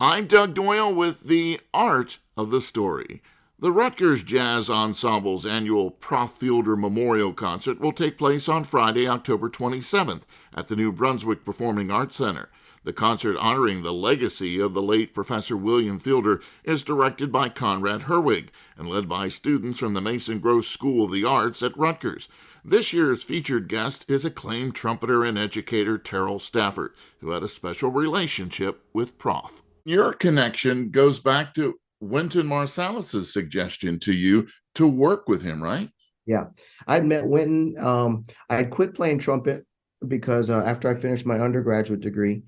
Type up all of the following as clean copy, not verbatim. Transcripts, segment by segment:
I'm Doug Doyle with the Art of the Story. The Rutgers Jazz Ensemble's annual Prof Fielder Memorial Concert will take place on Friday, October 27th at the New Brunswick Performing Arts Center. The concert honoring the legacy of the late Professor William Fielder is directed by Conrad Herwig and led by students from the Mason Gross School of the Arts at Rutgers. This year's featured guest is acclaimed trumpeter and educator Terell Stafford, who had a special relationship with Prof. Your connection goes back to Wynton Marsalis's suggestion to you to work with him, right? Yeah, I'd met Wynton. I had quit playing trumpet because after I finished my undergraduate degree,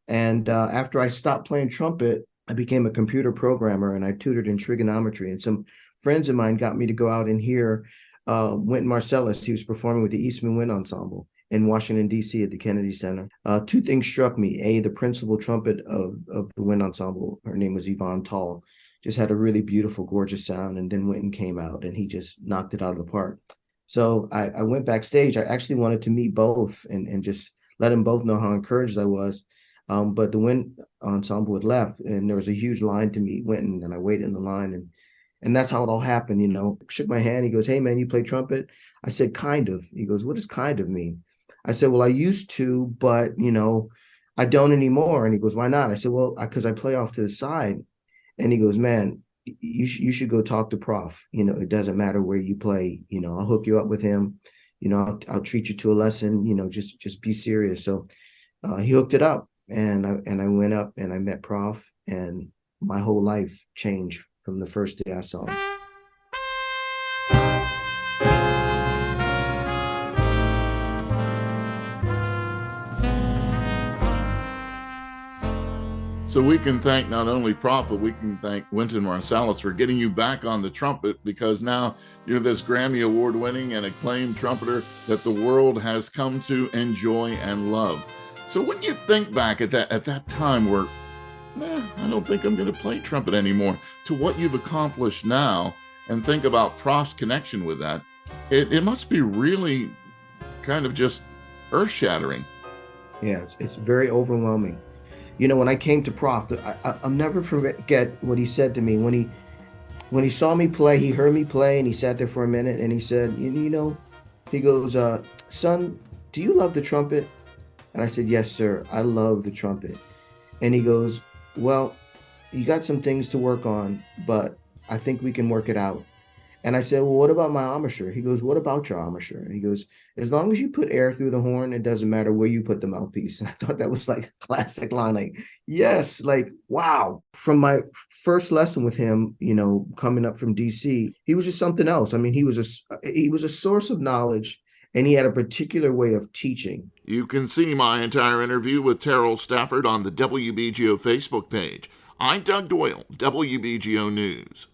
and after I stopped playing trumpet, I became a computer programmer and I tutored in trigonometry. And some friends of mine got me to go out and hear Wynton Marsalis. He was performing with the Eastman Wind Ensemble in Washington, D.C. at the Kennedy Center. Two things struck me. A, the principal trumpet of the Wind Ensemble, her name was Yvonne Tall, just had a really beautiful, gorgeous sound. And then Wynton came out and he just knocked it out of the park. So I went backstage. I actually wanted to meet both and just let them both know how encouraged I was. But the Wind Ensemble had left and there was a huge line to meet Wynton, and I waited in the line and that's how it all happened, you know. Shook my hand. He goes, "Hey man, you play trumpet?" I said, "Kind of." He goes, "What does kind of mean?" I said, "Well, I used to, but I don't anymore." And he goes, "Why not?" I said, "Well, because I play off to the side." And he goes, "Man, you should go talk to Prof. It doesn't matter where you play. I'll hook you up with him. I'll treat you to a lesson. Just be serious." So he hooked it up, and I went up and I met Prof. And my whole life changed from the first day I saw him. So we can thank not only Prof, but we can thank Wynton Marsalis for getting you back on the trumpet, because now you're this Grammy Award-winning and acclaimed trumpeter that the world has come to enjoy and love. So when you think back at that time where, I don't think I'm going to play trumpet anymore, to what you've accomplished now, and think about Prof's connection with that, it must be really kind of just earth-shattering. Yeah, it's very overwhelming. When I came to Prof, I'll never forget what he said to me when he saw me play. He heard me play and he sat there for a minute and he said, he goes, "Son, do you love the trumpet?" And I said, "Yes, sir, I love the trumpet." And he goes, "Well, you got some things to work on, but I think we can work it out." And I said, "Well, what about my embouchure?" He goes, "What about your embouchure?" And he goes, "As long as you put air through the horn, it doesn't matter where you put the mouthpiece." And I thought that was like a classic line, like, yes, like, wow. From my first lesson with him, coming up from DC, he was just something else. I mean, he was a source of knowledge, and he had a particular way of teaching. You can see my entire interview with Terell Stafford on the WBGO Facebook page. I'm Doug Doyle, WBGO News.